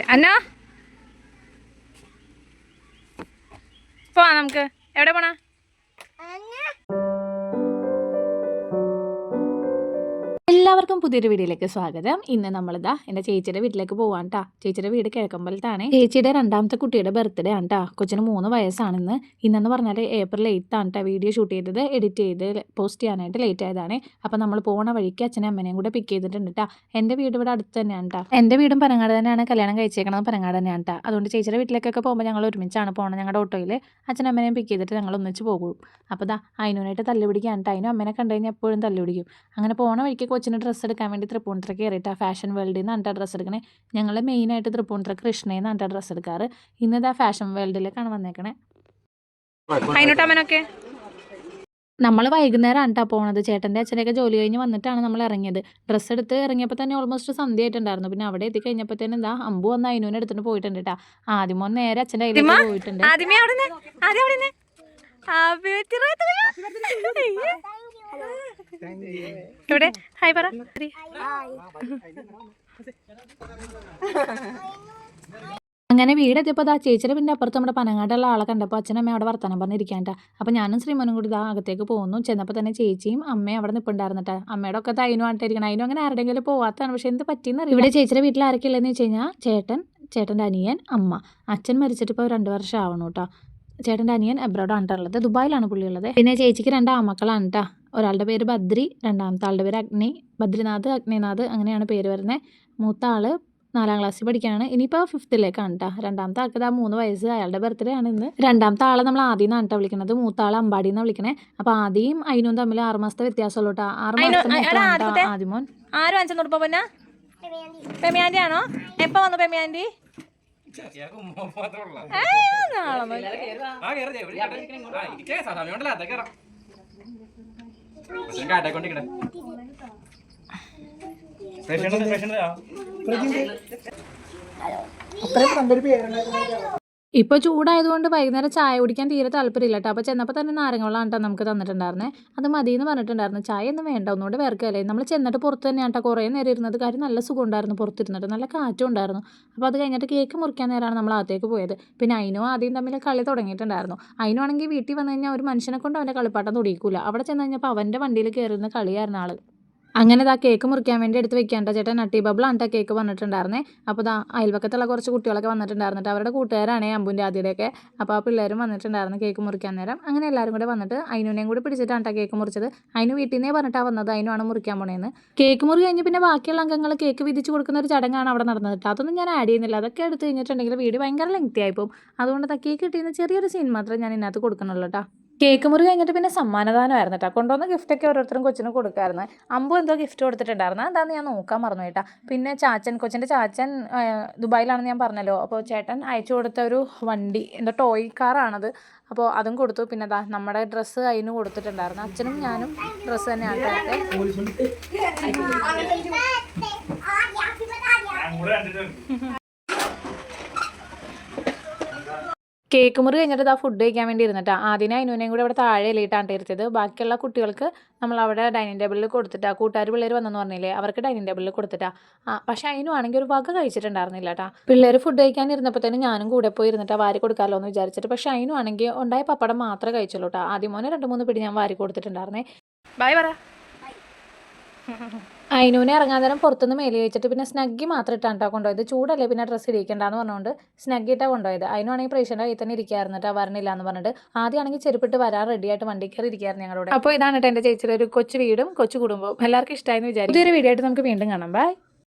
അന്ന പോവാ നമുക്ക്. എവിടെ പോണ? എല്ലാവർക്കും പുതിയൊരു വീഡിയോയിലേക്ക് സ്വാഗതം. ഇന്ന് നമ്മളിതാ എൻ്റെ ചേച്ചിയുടെ വീട്ടിലേക്ക് പോവാൻ കേട്ടോ. ചേച്ചിയുടെ വീട് കിഴക്കമ്പലത്താണ്. ചേച്ചിയുടെ രണ്ടാമത്തെ കുട്ടിയുടെ ബർത്ത്ഡേ ആണ് കേട്ടോ. കൊച്ചിന് 3 വയസ്സാണെന്ന്. ഇന്നെന്ന് പറഞ്ഞാൽ ഏപ്രിൽ 8 ആണ് കേട്ടോ വീഡിയോ ഷൂട്ട് ചെയ്തത്. എഡിറ്റ് ചെയ്ത് പോസ്റ്റ് ചെയ്യാനായിട്ട് ലേറ്റ് ആയതാണ്. അപ്പം നമ്മൾ പോണ വഴിക്ക് അച്ഛനും അമ്മേനെയും കൂടെ പിക്ക് ചെയ്തിട്ടുണ്ട് കേട്ടോ. എൻ്റെ വീട് ഇവിടെ അടുത്ത് തന്നെയാണ് കേട്ടോ. എൻ്റെ വീടും പനങ്ങാട് തന്നെയാണ്. കല്യാണം കഴിച്ചേക്കണത് പനങ്ങാട് തന്നെയാണ് കേട്ടോ. അതുകൊണ്ട് ചേച്ചിയുടെ വീട്ടിലേക്കൊക്കെ പോകുമ്പോൾ ഞങ്ങൾ ഒരുമിച്ചാണ് പോകണം. ഞങ്ങളുടെ ഓട്ടോയിൽ അച്ഛനും അമ്മേനെയും പിക്ക് ചെയ്തിട്ട് ഞങ്ങൾ ഒന്നിച്ച് പോകും. അപ്പോൾ ദാ അതിനായിട്ട് തല്ലുപിടിക്കാൻ കേട്ടോ. അതിനും അമ്മേനെ കണ്ടു കഴിഞ്ഞാൽ എപ്പോഴും തല്ലുപിടിക്കും. അങ്ങനെ പോണ വഴിക്ക് കൊച്ചിന് ഡ്രസ്സ് എടുക്കാൻ വേണ്ടി തൃപ്പൂണിത്തുറ കയറിയിട്ടാണ് ഫാഷൻ വേൾഡിൽ നിന്നാണ് ഡ്രസ്സ് എടുക്കണേ. ഞങ്ങൾ മെയിനായിട്ട് തൃപ്പൂണിത്തുറ കൃഷ്ണയിൽ നിന്നാണ് ഡ്രസ്സ് എടുക്കാറ്. ഇന്നിതാ ഫാഷൻ വേൾഡിലേക്കാണ് വന്നേക്കണേ. അതിനോട്ടമ്മനൊക്കെ നമ്മൾ വൈകുന്നേരമാണ് കേട്ടോ പോണത്. ചേട്ടൻ്റെ അച്ഛനെയൊക്കെ ജോലി കഴിഞ്ഞ് വന്നിട്ടാണ് നമ്മൾ ഇറങ്ങിയത്. ഡ്രസ്സ് എടുത്ത് ഇറങ്ങിയപ്പോൾ തന്നെ ഓൾമോസ്റ്റ് സന്ധ്യ ആയിട്ടുണ്ടായിരുന്നു. പിന്നെ അവിടെ എത്തിക്കഴിഞ്ഞപ്പോഴത്തേനും എന്താ അമ്പു വന്ന് അതിനൂനെ എടുത്തിട്ട് പോയിട്ടുണ്ട് കേട്ടോ. ആദ്യമോ നേരെ അച്ഛൻ്റെ കയ്യിലേക്ക് പോയിട്ടുണ്ട്. ഇവിടെ ഹായ് പറ. അങ്ങനെ വീടെത്തിയപ്പോൾ ആ ചേച്ചിയുടെ പിന്നെ അപ്പുറത്ത് നമ്മുടെ പനങ്ങാടുള്ള ആളെ കണ്ടപ്പോൾ അച്ഛനമ്മ അവിടെ വർത്തമാനം പറഞ്ഞിരിക്കാണ്ട. അപ്പോൾ ഞാനും ശ്രീമോനും കൂടി ഇതാ അകത്തേക്ക് പോകുന്നു. ചെന്നപ്പോൾ തന്നെ ചേച്ചിയും അമ്മയും അവിടെ നിൽപ്പുണ്ടായിരുന്നിട്ടാ. അമ്മയുടെ ഒക്കെ അതിനും ആയിട്ടിരിക്കണം. അതിനും അങ്ങനെ ആരുടെങ്കിലും പോവാത്തതാണ്. പക്ഷേ എന്ത് പറ്റിയെന്ന് ഇവിടെ ചേച്ചിയുടെ വീട്ടിൽ ആരൊക്കെ ഉള്ളതെന്ന് വെച്ച് കഴിഞ്ഞാൽ ചേട്ടൻ്റെ അനിയൻ, അമ്മ. അച്ഛൻ മരിച്ചിട്ട് ഇപ്പോൾ 2 വർഷം ആവണം കേട്ടോ. ചേട്ടൻ്റെ അനിയൻ എബ്രോഡാണ് ഉള്ളത്. ദുബായിലാണ് പുള്ളി ഉള്ളത്. പിന്നെ ചേച്ചിക്ക് 2 ആമക്കളാണ് കേട്ടോ. ഒരാളുടെ പേര് ബദ്രി, രണ്ടാമത്തെ ആളുടെ പേര് അഗ്നി. ബദ്രിനാഥ്, അഗ്നിനാഥ് അങ്ങനെയാണ് പേര് വരുന്നത്. മൂത്ത ആൾ 4ാം ക്ലാസ്സിൽ പഠിക്കുകയാണ്. ഇനിയിപ്പോൾ 5ത്തിലേക്കാണ് കേട്ടോ. രണ്ടാമത്തെ ആൾക്ക് 3 വയസ്സ്. അയാളുടെ ബർത്ത്ഡേ ആണ് ഇന്ന്. രണ്ടാമത്തെ ആളെ നമ്മൾ ആദ്യം നിന്നാണ് കേട്ടോ വിളിക്കുന്നത്. മൂത്ത ആൾ അമ്പാടി എന്നാണ് വിളിക്കണേ. അപ്പോൾ ആദ്യം അതിനും തമ്മിൽ 6 മാസത്തെ വ്യത്യാസമുള്ളൂ കേട്ടോ. 6 മാസത്തെ ആദ്യമോൻ. ആരും അഞ്ചെന്നോട് പോന്നാ പെമിയാൻ്റെ ആണോ? എപ്പോൾ വന്നു പെമിയാൻ്റെ? ഇപ്പോൾ ചൂടായതുകൊണ്ട് വൈകുന്നേരം ചായ കുടിക്കാൻ തീരെ താല്പര്യമില്ല കേട്ടോ. അപ്പോൾ ചെന്നപ്പോൾ തന്നെ നാരങ്ങ വെള്ളം കേട്ടോ നമുക്ക് തന്നിട്ടുണ്ടായിരുന്നേ. അത് മതിയെന്ന് പറഞ്ഞിട്ടുണ്ടായിരുന്നു. ചായ ഒന്നും വേണ്ട, ഒന്നുകൂടെ വേർക്കല്ലേ. നമ്മൾ ചെന്നിട്ട് പുറത്ത് തന്നെയാണ് കേട്ടോ കുറേ നേരം ഇരുന്നത്. കാര്യം നല്ല സുഖം ഉണ്ടായിരുന്നു പുറത്തിരുന്നിട്ട്. നല്ല കാറ്റും ഉണ്ടായിരുന്നു. അപ്പോൾ അത് കഴിഞ്ഞിട്ട് കേക്ക് മുറിക്കാൻ നേരമാണ് നമ്മൾ അകത്തേക്ക് പോയത്. പിന്നെ അതിനും ആദ്യം തമ്മിൽ കളി തുടങ്ങിയിട്ടുണ്ടായിരുന്നു. അതിനാണെങ്കിൽ വീട്ടിൽ വന്നു കഴിഞ്ഞാൽ ഒരു മനുഷ്യനെ കൊണ്ട് അവൻ്റെ കളിപ്പാട്ടം തുടങ്ങിക്കൂല. അവിടെ ചെന്ന് കഴിഞ്ഞപ്പോൾ അവൻ്റെ വണ്ടിയിൽ കയറുന്ന കളിയായിരുന്നു ആൾ. അങ്ങനെ ഇതാ കേക്ക് മുറിക്കാൻ വേണ്ടി എടുത്ത് വെക്കാണ്ട ചേട്ടൻ നട്ടി ബബിളാണ് കേക്ക് വന്നിട്ടുണ്ടായിരുന്നേ. അപ്പോൾ ഇതാ അയൽവക്കത്തുള്ള കുറച്ച് കുട്ടികളൊക്കെ വന്നിട്ടുണ്ടായിരുന്നിട്ട് അവരുടെ കൂട്ടുകാരാണ് അമ്പുൻ്റെ ആദ്യയുടെയൊക്കെ. അപ്പോൾ ആ പിള്ളേരും വന്നിട്ടുണ്ടായിരുന്നു കേക്ക് മുറിക്കാൻ നേരം. അങ്ങനെ എല്ലാവരും കൂടെ വന്നിട്ട് അതിനൂനെയും കൂടി പിടിച്ചിട്ടാണ് കേക്ക് മുറിച്ചത്. അതിന് വീട്ടിൽ നിന്നേ പറഞ്ഞിട്ടാണ് വന്നത്. അതിനാണ് മുറിക്കാൻ പോണേന്ന്. കേക്ക് മുറി കഴിഞ്ഞ് പിന്നെ ബാക്കിയുള്ള അംഗങ്ങൾ കേക്ക് വിധിച്ച് കൊടുക്കുന്ന ഒരു ചടങ്ങാണ് അവിടെ നടന്നത് കേട്ടോ. അതൊന്നും ഞാൻ ആഡ് ചെയ്യുന്നില്ല. അതൊക്കെ എടുത്ത് കഴിഞ്ഞിട്ടുണ്ടെങ്കിൽ വീഡിയോ ഭയങ്കര ലെങ്തി ആയിപ്പോവും. അതുകൊണ്ട് കേക്ക് കിട്ടിയെന്ന് ചെറിയൊരു സീൻ മാത്രമേ ഞാൻ ഇതിനകത്ത് കൊടുക്കണുള്ളൂ കേട്ടോ. കേക്ക് മുറി കഴിഞ്ഞിട്ട് പിന്നെ സമ്മാനദാനമായിരുന്നു കേട്ടോ. കൊണ്ടുവന്ന ഗിഫ്റ്റൊക്കെ ഓരോരുത്തരും കൊച്ചിന് കൊടുക്കായിരുന്നു. അമ്പു എന്തോ ഗിഫ്റ്റ് കൊടുത്തിട്ടുണ്ടായിരുന്നു. അതാന്ന് ഞാൻ നോക്കാൻ മറന്നു കേട്ടോ. പിന്നെ കൊച്ചിൻ്റെ ചാച്ചൻ ദുബായിലാണെന്ന് ഞാൻ പറഞ്ഞല്ലോ. അപ്പോൾ ചേട്ടൻ അയച്ചു കൊടുത്ത ഒരു വണ്ടി, എന്തോ ടോയ് കാറാണത്. അപ്പോൾ അതും കൊടുത്തു. പിന്നെ അതാ നമ്മുടെ ഡ്രസ്സ് അതിന് കൊടുത്തിട്ടുണ്ടായിരുന്നു. അച്ഛനും ഞാനും ഡ്രസ്സ് തന്നെയാണ് കേക്ക് മുറി കഴിഞ്ഞിട്ട് ആ ഫുഡ് കഴിക്കാൻ വേണ്ടി ഇരുന്നിട്ടാ. ആദ്യം അതിനൂനെയും കൂടി അവിടെ താഴെ ഇലയിട്ടാണ് ഇരുത്തിയത്. ബാക്കിയുള്ള കുട്ടികൾക്ക് നമ്മൾ അവിടെ ഡൈനിങ് ടേബിളിൽ കൊടുത്തിട്ടാ. കൂട്ടുകാർ പിള്ളേർ വന്നെന്ന് പറഞ്ഞില്ലേ, അവർക്ക് ഡൈനിങ് ടേബിളിൽ കൊടുത്തിട്ടാ. പക്ഷേ അതിനുവാണെങ്കിൽ ഒരു വക കഴിച്ചിട്ടുണ്ടായിരുന്നില്ല കേട്ടോ. പിള്ളേർ ഫുഡ് കഴിക്കാൻ ഇരുന്നപ്പോഴത്തേനും ഞാനും കൂടെ പോയി ഇരുന്നിട്ടാ വാരി കൊടുക്കാമല്ലോ എന്ന് വിചാരിച്ചിട്ട്. പക്ഷേ അതിനുവാണെങ്കിൽ ഉണ്ടായ പപ്പടം മാത്രമേ കഴിച്ചുള്ളൂ കേട്ടോ. ആദ്യം മോനെ 2-3 പിടി ഞാൻ വാരി കൊടുത്തിട്ടുണ്ടായിരുന്നേ. ബൈ പറ. അതിനൂനെ ഇറങ്ങാൻ നേരം പുറത്തുനിന്ന് മേലെ കഴിച്ചിട്ട് പിന്നെ സ്നഗ്ഗി മാത്രം ഇട്ടാണ് കേട്ടോ കൊണ്ടുപോയത്. ചൂടല്ലേ പിന്നെ ഡ്രസ്സ് ഇരിക്കണ്ടെന്ന് പറഞ്ഞുകൊണ്ട് സ്നഗ്ഗി ഇട്ടാണ് കൊണ്ടുപോയത്. അതിനാണെങ്കിൽ പ്രേക്ഷൻ്റെ കയ്യിൽ തന്നെ ഇരിക്കായിരുന്നു കേട്ടോ, വരണില്ല എന്ന് പറഞ്ഞിട്ട്. ആദ്യമാണെങ്കിൽ ചെരുപ്പിട്ട് വരാൻ റെഡിയായിട്ട് വണ്ടി കയറി ഇരിക്കായിരുന്നു ഞങ്ങളോട്. അപ്പോൾ ഇതാണ് കേട്ടോ എൻ്റെ ചേച്ചിയുടെ ഒരു കൊച്ചു വീടും കൊച്ചു കുടുംബവും. എല്ലാവർക്കും ഇഷ്ടമായെന്ന് വിചാരിക്കും. ഇതൊരു വീഡിയോ ആയിട്ട് നമുക്ക് വീണ്ടും കാണാം. ബൈ.